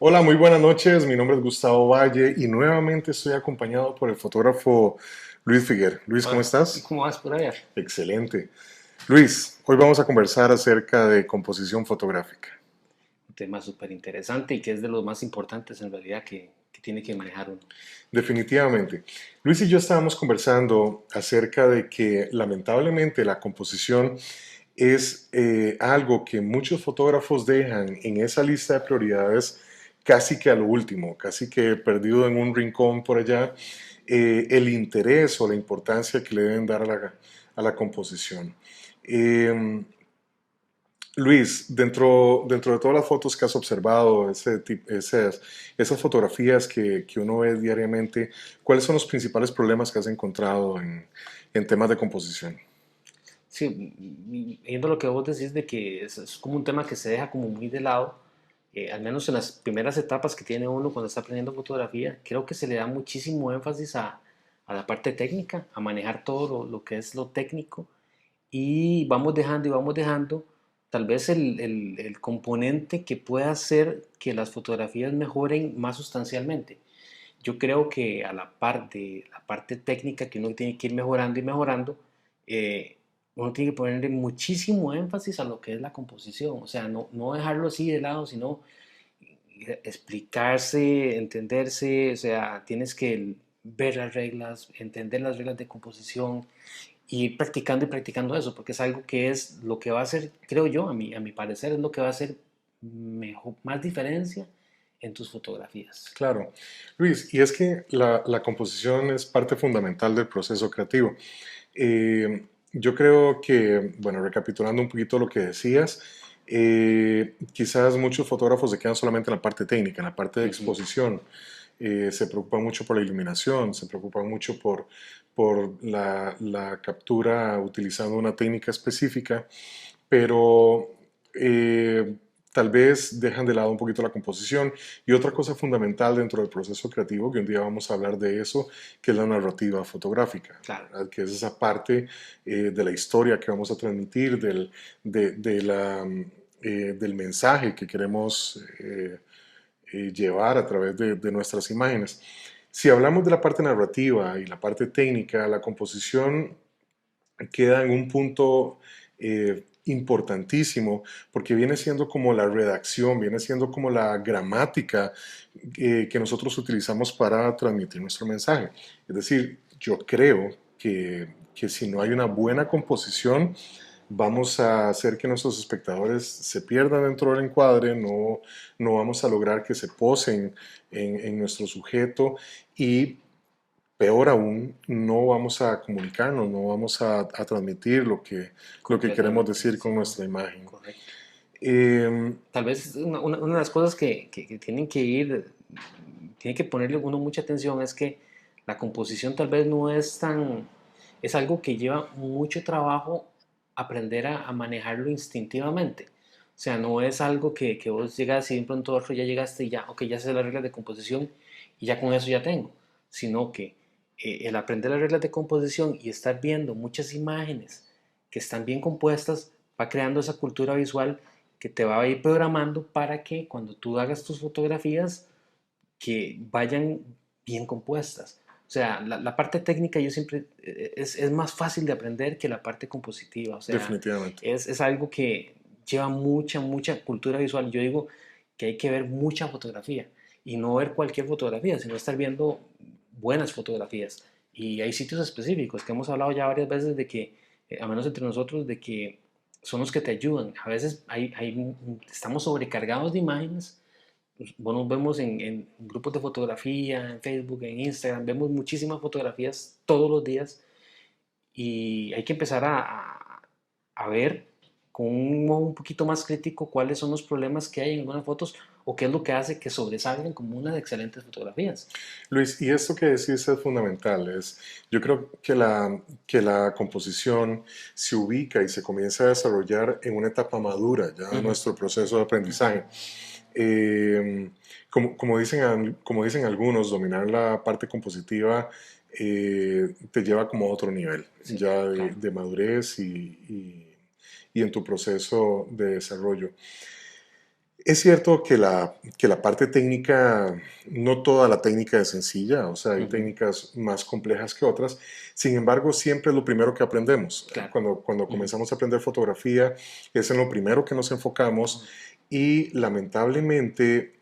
Hola, muy buenas noches. Mi nombre es Gustavo Valle y nuevamente estoy acompañado por el fotógrafo Luis Figuer. Luis, ¿cómo Hola, ¿y estás? cómo vas por allá? Excelente. Luis, hoy vamos a conversar acerca de composición fotográfica. Un tema súper interesante y que es de los más importantes en realidad que tiene que manejar uno. Definitivamente. Luis y yo estábamos conversando acerca de que lamentablemente la composición es algo que muchos fotógrafos dejan en esa lista de prioridades casi que a lo último, casi que perdido en un rincón por allá, el interés o la importancia que le deben dar a la composición. Eh, Luis, dentro de todas las fotos que has observado, esas fotografías que uno ve diariamente, ¿cuáles son los principales problemas que has encontrado en temas de composición? Sí, viendo lo que vos decís de que es como un tema que se deja como muy de lado, al menos en las primeras etapas que tiene uno cuando está aprendiendo fotografía, creo que se le da muchísimo énfasis a la parte técnica, a manejar todo lo que es lo técnico y vamos dejando tal vez el componente que pueda hacer que las fotografías mejoren más sustancialmente. Yo creo que a la par de la parte técnica que uno tiene que ir mejorando y mejorando, eh, uno tiene que ponerle muchísimo énfasis a lo que es la composición, o sea, no dejarlo así de lado, sino explicarse, entenderse, o sea, tienes que ver las reglas, entender las reglas de composición y ir practicando y practicando eso, porque es algo que es lo que va a hacer, creo yo, a mi parecer, es lo que va a hacer mejor, más diferencia en tus fotografías. Claro. Luis, y es que la composición es parte fundamental del proceso creativo. Yo creo que, bueno, recapitulando un poquito lo que decías, quizás muchos fotógrafos se quedan solamente en la parte técnica, en la parte de Uh -huh. exposición. Se preocupan mucho por la iluminación, se preocupan mucho por la captura utilizando una técnica específica, pero tal vez dejan de lado un poquito la composición. Y otra cosa fundamental dentro del proceso creativo, que un día vamos a hablar de eso, que es la narrativa fotográfica, Claro. ¿verdad? Que es esa parte de la historia que vamos a transmitir, del mensaje que queremos llevar a través de nuestras imágenes. Si hablamos de la parte narrativa y la parte técnica, la composición queda en un punto importantísimo porque viene siendo como la redacción, viene siendo como la gramática que nosotros utilizamos para transmitir nuestro mensaje. Es decir, yo creo que si no hay una buena composición, vamos a hacer que nuestros espectadores se pierdan dentro del encuadre, no vamos a lograr que se posen en nuestro sujeto y peor aún, no vamos a comunicarnos, no vamos a transmitir lo que queremos Completamente, decir con sí, nuestra imagen. correcto. Eh, Tal vez una de las cosas que tienen que ir, tiene que ponerle uno mucha atención es que la composición tal vez no es tan, es algo que lleva mucho trabajo aprender a manejarlo instintivamente. O sea, no es algo que vos llegas y de un pronto a otro ya llegaste y ya, ok, ya sé las reglas de composición y ya con eso ya tengo. Sino que el aprender las reglas de composición y estar viendo muchas imágenes que están bien compuestas va creando esa cultura visual que te va a ir programando para que cuando tú hagas tus fotografías que vayan bien compuestas. O sea, la parte técnica yo siempre es más fácil de aprender que la parte compositiva. O sea, definitivamente. es algo que lleva mucha cultura visual. Yo digo que hay que ver mucha fotografía y no ver cualquier fotografía, sino estar viendo buenas fotografías. Y hay sitios específicos que hemos hablado ya varias veces de que, a menos entre nosotros, de que son los que te ayudan. A veces estamos sobrecargados de imágenes. Pues, bueno, nos vemos en grupos de fotografía, en Facebook, en Instagram, vemos muchísimas fotografías todos los días y hay que empezar a ver con un modo un poquito más crítico cuáles son los problemas que hay en algunas fotos o qué es lo que hace que sobresalgan como unas excelentes fotografías. Luis, y esto que decís es fundamental. Yo creo que la composición se ubica y se comienza a desarrollar en una etapa madura ya de Ujú, nuestro proceso de aprendizaje. Eh, como dicen algunos, dominar la parte compositiva te lleva como a otro nivel, sí, ya claro. de madurez y en tu proceso de desarrollo. Es cierto que la parte técnica, no toda la técnica es sencilla, o sea, hay Ujú, técnicas más complejas que otras. Sin embargo, siempre es lo primero que aprendemos. claro. Cuando Ujú, comenzamos a aprender fotografía, es en lo primero que nos enfocamos ujú. y lamentablemente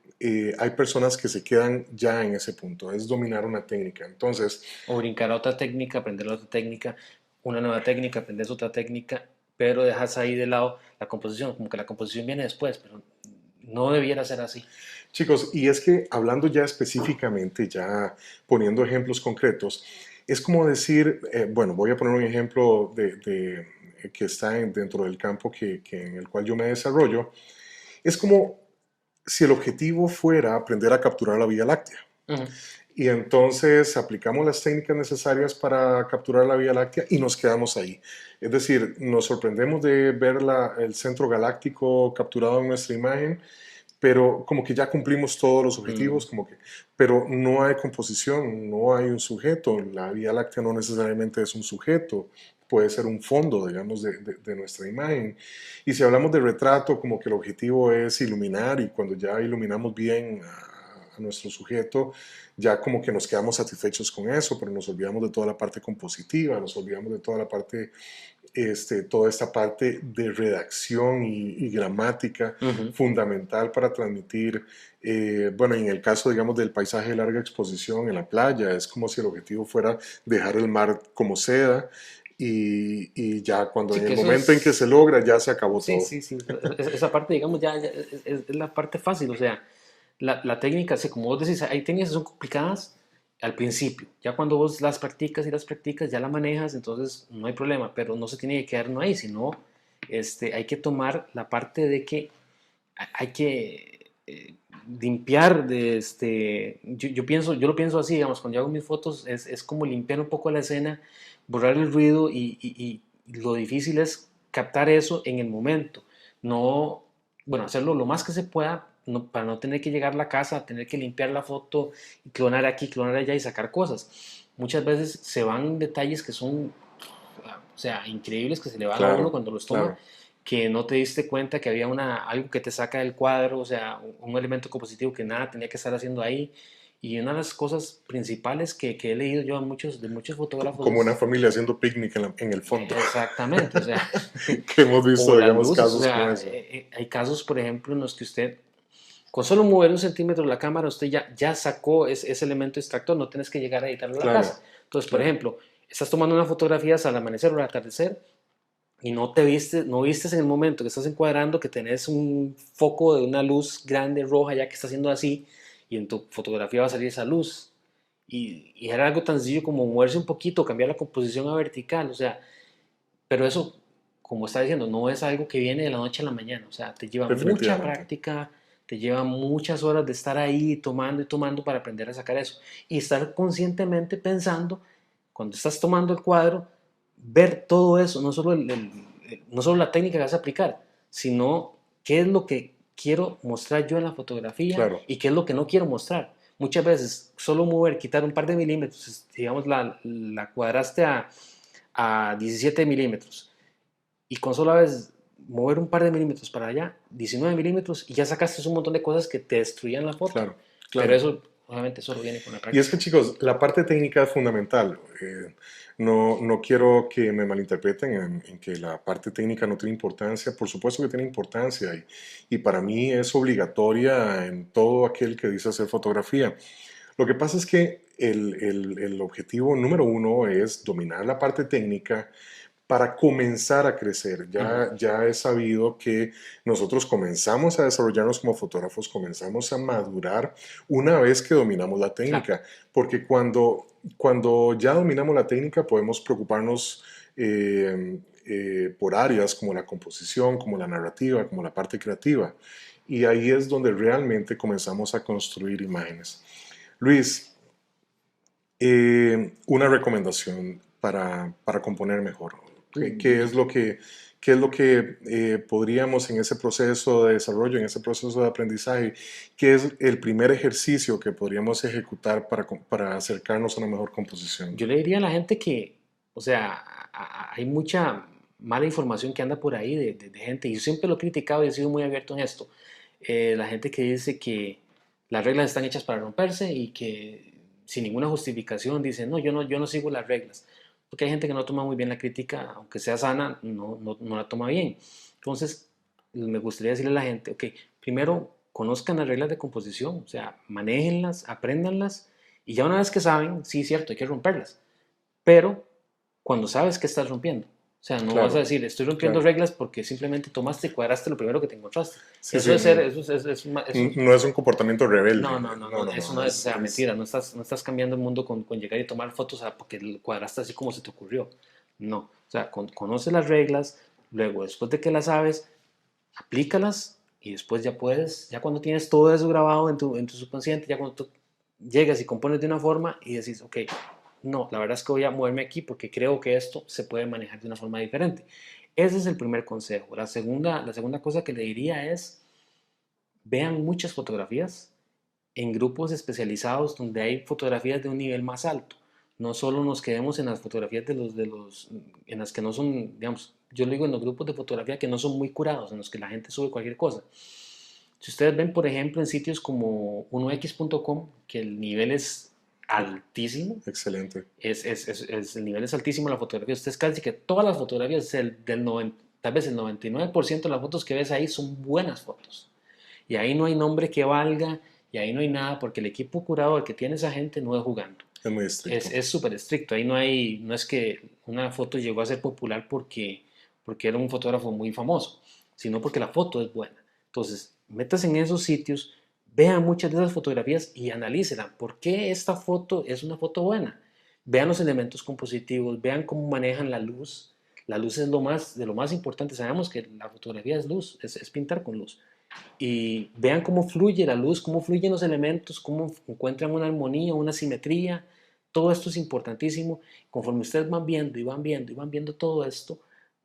hay personas que se quedan ya en ese punto, es dominar una técnica. Entonces, O brincar a otra técnica, aprender la otra técnica, una nueva técnica, aprendes otra técnica, pero dejas ahí de lado la composición, como que la composición viene después, pero no debiera ser así. chicos, y es que hablando ya específicamente, ya poniendo ejemplos concretos, es como decir, bueno, voy a poner un ejemplo que está dentro del campo en el cual yo me desarrollo. Es como si el objetivo fuera aprender a capturar la Vía Láctea. Ujú, Y entonces aplicamos las técnicas necesarias para capturar la Vía Láctea y nos quedamos ahí. Es decir, nos sorprendemos de ver el centro galáctico capturado en nuestra imagen, pero como que ya cumplimos todos los mm, objetivos, pero no hay composición, no hay un sujeto. La Vía Láctea no necesariamente es un sujeto, puede ser un fondo, digamos, de nuestra imagen. Y si hablamos de retrato, como que el objetivo es iluminar y cuando ya iluminamos bien a nuestro sujeto, ya como que nos quedamos satisfechos con eso, pero nos olvidamos de toda la parte compositiva, nos olvidamos de toda la parte toda esta parte de redacción y gramática ujú. fundamental para transmitir, bueno, en el caso, digamos, del paisaje de larga exposición en la playa, es como si el objetivo fuera dejar el mar como seda y ya cuando Sí, en que el eso momento en que se es, logra ya se acabó sí, todo. sí, sí, esa parte, digamos, ya es la parte fácil, o sea, la técnica, así como vos decís, hay técnicas que son complicadas al principio, ya cuando vos las practicas y las practicas, ya la manejas, entonces no hay problema, pero no se tiene que quedar no ahí, sino hay que tomar la parte de que hay que limpiar yo pienso, yo lo pienso así, digamos, cuando yo hago mis fotos es como limpiar un poco la escena, borrar el ruido y lo difícil es captar eso en el momento, no, bueno, hacerlo lo más que se pueda para no tener que llegar a la casa, tener que limpiar la foto, clonar aquí, clonar allá y sacar cosas. Muchas veces se van detalles que son, o sea, increíbles que se le van a uno Claro, cuando los toma, claro. que no te diste cuenta que había algo que te saca del cuadro, o sea, un elemento compositivo que nada tenía que estar haciendo ahí. Y una de las cosas principales que he leído yo de muchos fotógrafos Como una es familia haciendo picnic en el fondo, exactamente, o sea, que hemos o visto, las digamos, luces, o casos como sea, eso. hay casos, por ejemplo, en los que usted, con solo mover un centímetro la cámara, usted ya sacó ese elemento extractor, no tienes que llegar a editarlo a la Claro, casa. Entonces, por claro. ejemplo, estás tomando unas fotografías al amanecer o al atardecer, y no vistes en el momento que estás encuadrando que tenés un foco de una luz grande roja ya que está haciendo así y en tu fotografía va a salir esa luz. Y era algo tan sencillo como moverse un poquito, cambiar la composición a vertical, o sea, pero eso, como está diciendo, no es algo que viene de la noche a la mañana, o sea, te lleva mucha Definitivamente. práctica, te lleva muchas horas de estar ahí tomando y tomando para aprender a sacar eso. Y estar conscientemente pensando, cuando estás tomando el cuadro, ver todo eso, no solo la técnica que vas a aplicar, sino qué es lo que quiero mostrar yo en la fotografía Claro. y qué es lo que no quiero mostrar. Muchas veces solo mover, quitar un par de milímetros, digamos la cuadraste a 17 milímetros y con solo vez mover un par de milímetros para allá, 19 milímetros, y ya sacaste un montón de cosas que te destruían la foto. Claro, Pero claro. eso, obviamente, solo viene con la Y es que práctica. chicos, la parte técnica es fundamental. No quiero que me malinterpreten en que la parte técnica no tiene importancia. Por supuesto que tiene importancia y para mí es obligatoria en todo aquel que dice hacer fotografía. Lo que pasa es que el objetivo número uno es dominar la parte técnica para comenzar a crecer. Uh -huh. Ya he sabido que nosotros comenzamos a desarrollarnos como fotógrafos, comenzamos a madurar una vez que dominamos la Claro. técnica, porque cuando ya dominamos la técnica podemos preocuparnos por áreas como la composición, como la narrativa, como la parte creativa. Y ahí es donde realmente comenzamos a construir imágenes. Luis, una recomendación para componer mejor. ¿Qué es lo qué es lo que podríamos en ese proceso de desarrollo, en ese proceso de aprendizaje, qué es el primer ejercicio que podríamos ejecutar para acercarnos a una mejor composición? Yo le diría a la gente que, o sea, hay mucha mala información que anda por ahí de gente, y yo siempre lo he criticado y he sido muy abierto en esto. la gente que dice que las reglas están hechas para romperse y que sin ninguna justificación dice, no, yo no sigo las reglas. Porque hay gente que no toma muy bien la crítica, aunque sea sana, no la toma bien. Entonces, me gustaría decirle a la gente, ok, primero conozcan las reglas de composición, o sea, manéjenlas, apréndanlas, y ya una vez que saben, sí, cierto, hay que romperlas, pero cuando sabes que estás rompiendo. O sea, no vas a Claro, decir, estoy rompiendo claro. reglas porque simplemente tomaste y cuadraste lo primero que te encontraste. Sí, Eso sí, es ser, eso, no es un comportamiento rebelde. no, No, no, eso no, no es, o sea, es mentira, no estás cambiando el mundo con llegar y tomar fotos porque cuadraste así como se te ocurrió. No, o sea, conoce las reglas, luego, después de que las sabes, aplícalas y después ya puedes, ya cuando tienes todo eso grabado en tu subconsciente, ya cuando tú llegas y compones de una forma y decís, ok, no, la verdad es que voy a moverme aquí porque creo que esto se puede manejar de una forma diferente. Ese es el primer consejo. La segunda cosa que le diría es, vean muchas fotografías en grupos especializados donde hay fotografías de un nivel más alto. No solo nos quedemos en las fotografías en las que no son, digamos, yo lo digo en los grupos de fotografía que no son muy curados, en los que la gente sube cualquier cosa. Si ustedes ven, por ejemplo, en sitios como 1x.com, que el nivel es altísimo, excelente. el nivel es altísimo en la fotografía. Ustedes casi que todas las fotografías, del 90, tal vez el 99% de las fotos que ves ahí son buenas fotos. Y ahí no hay nombre que valga, y ahí no hay nada, porque el equipo curador que tiene esa gente no es jugando. Es muy Es estricto. es súper estricto. Ahí no es que una foto llegó a ser popular porque era un fotógrafo muy famoso, sino porque la foto es buena. Entonces, métase en esos sitios, vean muchas de esas fotografías y analícela. ¿Por qué esta foto es una foto buena? Vean los elementos compositivos, vean cómo manejan la luz. La luz es de lo más importante. Sabemos que la fotografía es luz, es pintar con luz, y vean cómo fluye la luz, cómo fluyen los elementos, cómo encuentran una armonía, una simetría. Todo esto es importantísimo. Conforme ustedes van viendo y van viendo y van viendo todo esto,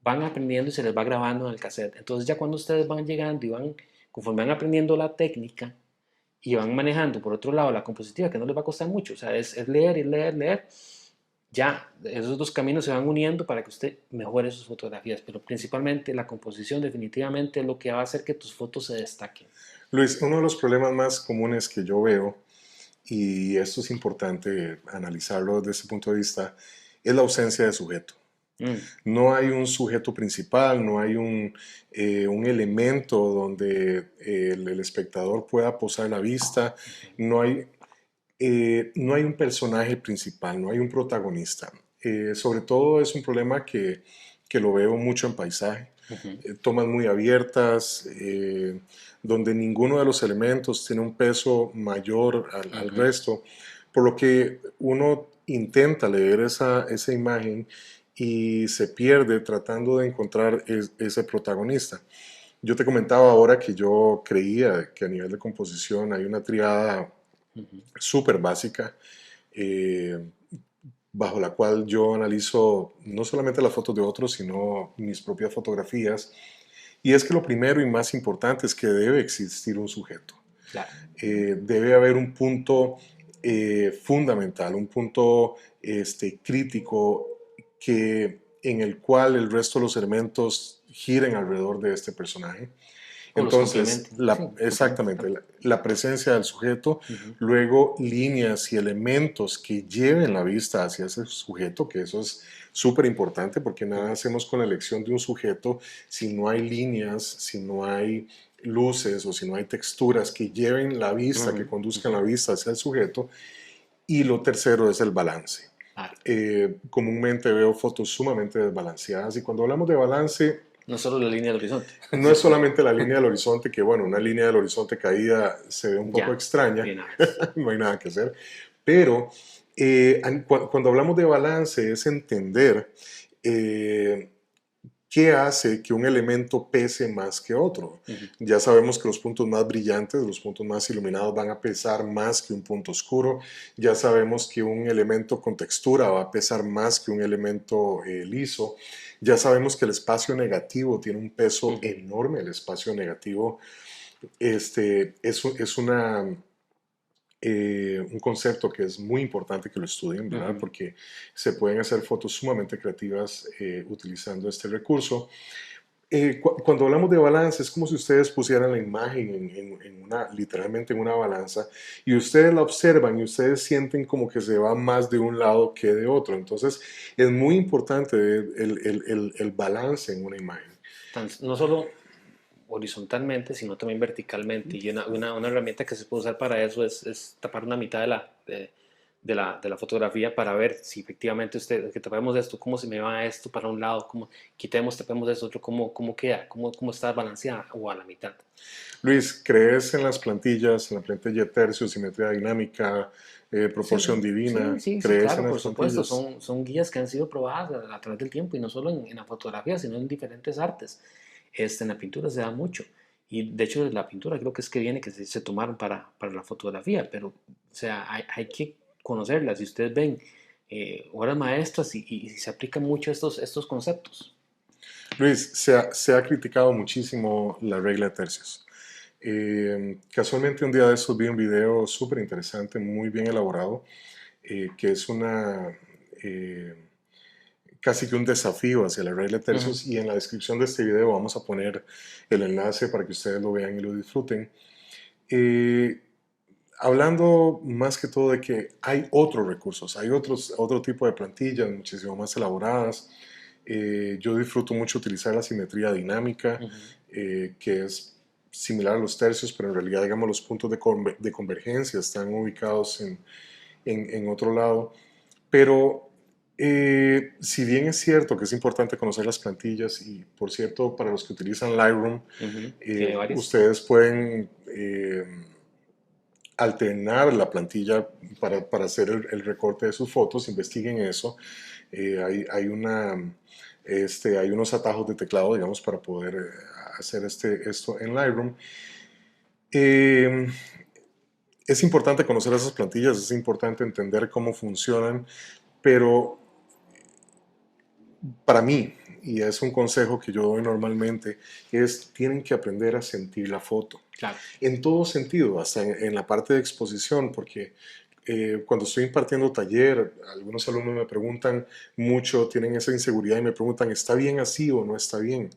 van aprendiendo y se les va grabando en el cassette. Entonces ya cuando ustedes van llegando y conforme van aprendiendo la técnica y van manejando por otro lado la compositiva, que no les va a costar mucho, o sea, es leer y leer, leer, ya esos dos caminos se van uniendo para que usted mejore sus fotografías, pero principalmente la composición definitivamente es lo que va a hacer que tus fotos se destaquen. Luis, uno de los problemas más comunes que yo veo, y esto es importante analizarlo desde ese punto de vista, es la ausencia de sujeto. Mm, No hay un sujeto principal, no hay un elemento donde el espectador pueda posar la vista, no hay, no hay un personaje principal, no hay un protagonista. Sobre todo es un problema que lo veo mucho en paisaje. ujú, Tomas muy abiertas, donde ninguno de los elementos tiene un peso mayor al ujú. resto, por lo que uno intenta leer esa imagen y se pierde tratando de encontrar ese protagonista. Yo te comentaba ahora que yo creía que a nivel de composición hay una triada súper básica, eh, bajo la cual yo analizo no solamente las fotos de otros, sino mis propias fotografías. Y es que lo primero y más importante es que debe existir un sujeto. Claro, Debe haber un punto fundamental, un punto crítico en el cual el resto de los elementos giren alrededor de este personaje. o los Entonces, complementen, sí, complementen exactamente, también. la presencia del sujeto, Ujú, luego líneas y elementos que lleven la vista hacia ese sujeto, que eso es súper importante porque nada ujú, hacemos con la elección de un sujeto si no hay líneas, si no hay luces o si no hay texturas que lleven la vista, ujú, que conduzcan ujú. la vista hacia el sujeto. Y lo tercero es el balance. Claro. Comúnmente veo fotos sumamente desbalanceadas y cuando hablamos de balance No solo la línea del horizonte. no es solamente la línea del horizonte, que bueno, una línea del horizonte caída se ve un poco Ya, extraña, de una vez. no hay nada que hacer, pero cuando hablamos de balance es entender eh, qué hace que un elemento pese más que otro. Ujú, Ya sabemos que los puntos más brillantes, los puntos más iluminados van a pesar más que un punto oscuro. Ya sabemos que un elemento con textura va a pesar más que un elemento liso. Ya sabemos que el espacio negativo tiene un peso ujú, enorme. El espacio negativo es un concepto que es muy importante que lo estudien, ¿verdad? ujú. Porque se pueden hacer fotos sumamente creativas utilizando este recurso. Cuando hablamos de balanza, es como si ustedes pusieran la imagen literalmente en una balanza, y ustedes la observan y ustedes sienten como que se va más de un lado que de otro. Entonces, es muy importante el balance en una imagen. No solo horizontalmente, sino también verticalmente. Y una herramienta que se puede usar para eso es tapar una mitad de la fotografía para ver si efectivamente que tapemos esto, cómo se me va esto para un lado, cómo tapemos esto otro, cómo queda, cómo está balanceada o a la mitad. Luis, ¿crees en las plantillas, en la plantilla de tercios, simetría dinámica, proporción Sí, divina? sí, sí, sí, ¿Crees en claro, las por supuesto. plantillas? Son guías que han sido probadas a través del tiempo y no solo en la fotografía, sino en diferentes artes. En la pintura se da mucho. Y de hecho, la pintura creo que es que viene que se tomaron para la fotografía, pero o sea, hay que conocerlas. Y ustedes ven obras maestras y se aplican mucho estos conceptos. Luis, se ha criticado muchísimo la regla de tercios. Casualmente un día de estos vi un video súper interesante, muy bien elaborado, que es eh, casi que un desafío hacia la regla de Ujú. tercios, y en la descripción de este video vamos a poner el enlace para que ustedes lo vean y lo disfruten. Eh, Hablando más que todo de que hay otros recursos, hay otro tipo de plantillas muchísimo más elaboradas. Yo disfruto mucho utilizar la simetría dinámica, Ujú. que es similar a los tercios, pero en realidad, digamos, los puntos de convergencia están ubicados en otro lado. Pero si bien es cierto que es importante conocer las plantillas, y por cierto, para los que utilizan Lightroom, Ujú. Tiene varias. ustedes pueden alternar la plantilla para hacer el recorte de sus fotos, investiguen eso. Hay unos atajos de teclado, digamos, para poder hacer esto en Lightroom. Eh, es importante conocer esas plantillas, es importante entender cómo funcionan, pero para mí, y es un consejo que yo doy normalmente, tienen que aprender a sentir la foto. Claro. En todo sentido, hasta en la parte de exposición, porque cuando estoy impartiendo taller, algunos alumnos me preguntan mucho, tienen esa inseguridad y me preguntan, ¿está bien así o no está bien?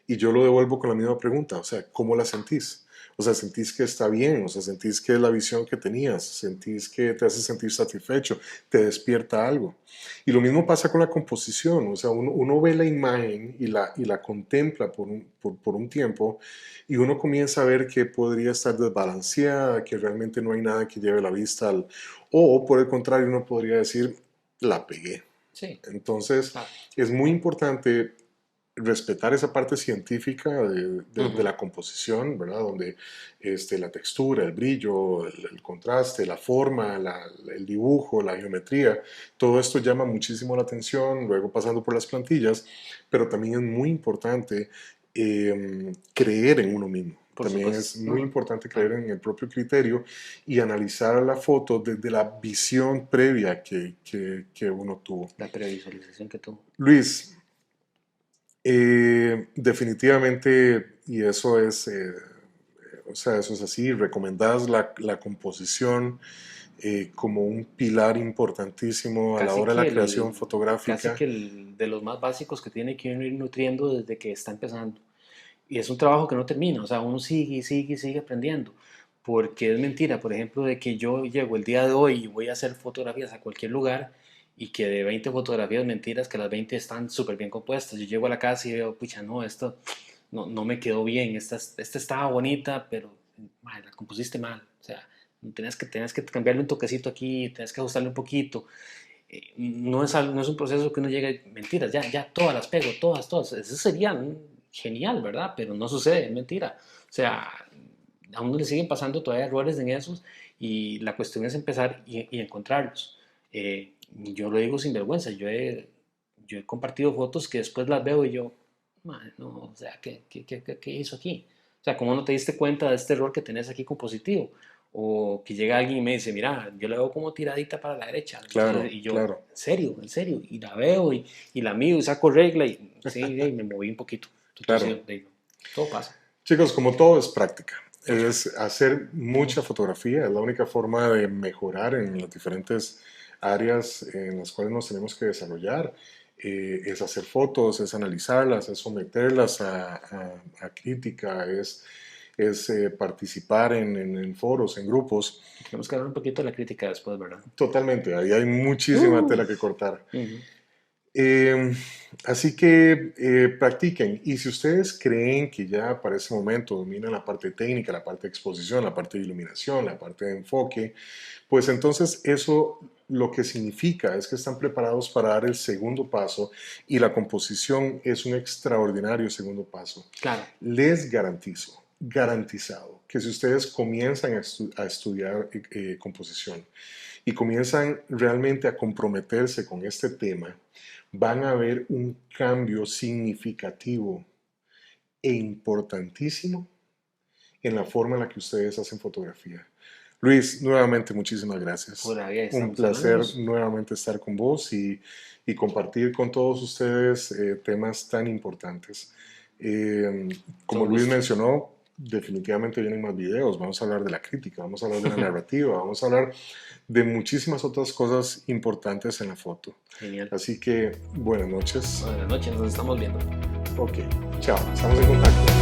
Y yo lo devuelvo con la misma pregunta, o sea, ¿cómo la sentís? O sea, ¿sentís que está bien? O sea, ¿sentís que es la visión que tenías? ¿Sentís que te hace sentir satisfecho? ¿Te despierta algo? Y lo mismo pasa con la composición, o sea, uno ve la imagen y la contempla por un tiempo, y uno comienza a ver que podría estar desbalanceada, que realmente no hay nada que lleve la vista o por el contrario, uno podría decir, la pegué. Sí, Entonces, claro. es muy importante respetar esa parte científica de Ujú. la composición, ¿verdad? Donde la textura, el brillo, el contraste, la forma, el dibujo, la geometría, todo esto llama muchísimo la atención, luego pasando por las plantillas, pero también es muy importante creer en uno mismo. Por También supuesto. es muy No, importante creer claro. en el propio criterio y analizar la foto desde la visión previa que uno tuvo. La previsualización que tuvo. Luis, definitivamente, y eso es, o sea, eso es así, recomendás la composición como un pilar importantísimo a la Casi hora de que la creación el, casi fotográfica. que de los más básicos que tiene que uno ir nutriendo desde que está empezando. Y es un trabajo que no termina, o sea, uno sigue y sigue y sigue aprendiendo. Porque es mentira, por ejemplo, de que yo llego el día de hoy y voy a hacer fotografías a cualquier lugar y que de 20 fotografías mentiras, que las 20 están súper bien compuestas. Yo llego a la casa y veo, pucha, no, esto no me quedó bien, esta estaba bonita, pero madre, la compusiste mal. O sea, tenías que cambiarle un toquecito aquí, tenías que ajustarle un poquito. No es un proceso que uno llega y mentiras, ya todas las pego, todas. Eso sería genial, ¿verdad? Pero no sucede, es mentira. O sea, a uno le siguen pasando todavía errores en esos y la cuestión es empezar y encontrarlos. Yo lo digo sin vergüenza, yo he compartido fotos que después las veo y yo, "Madre, no, o sea, ¿qué hizo aquí? O sea, ¿cómo no te diste cuenta de este error que tenés aquí compositivo? O que llega alguien y me dice, mira, yo la veo como tiradita para la derecha. Entonces, Claro, y yo, claro, en serio, y la veo y la mido y saco regla y sí, y me moví un poquito. Entonces, claro. digo, todo pasa, Chicos, como todo es práctica. por Es supuesto. hacer mucha fotografía, es la única forma de mejorar en las diferentes áreas en las cuales nos tenemos que desarrollar. es hacer fotos, es analizarlas, es someterlas a crítica, es participar en foros, en grupos. Tenemos que hablar un poquito de la crítica después, ¿verdad? Totalmente, ahí hay muchísima tela que cortar. Ujú. Eh, Así que practiquen. Y si ustedes creen que ya para ese momento dominan la parte técnica, la parte de exposición, la parte de iluminación, la parte de enfoque, pues entonces eso lo que significa es que están preparados para dar el segundo paso y la composición es un extraordinario segundo paso. Claro. Les garantizo, garantizado, que si ustedes comienzan a estudiar composición y comienzan realmente a comprometerse con este tema, van a ver un cambio significativo e importantísimo en la forma en la que ustedes hacen fotografía. Luis, nuevamente muchísimas gracias. Pura vida, Un estamos placer hablando. nuevamente estar con vos y compartir con todos ustedes temas tan importantes. Como Todo Luis gusto. mencionó, definitivamente vienen más videos. Vamos a hablar de la crítica, vamos a hablar de la narrativa, vamos a hablar de muchísimas otras cosas importantes en la foto. Genial. Así que buenas noches. Buenas noches, nos estamos viendo. Ok, chao, estamos en contacto.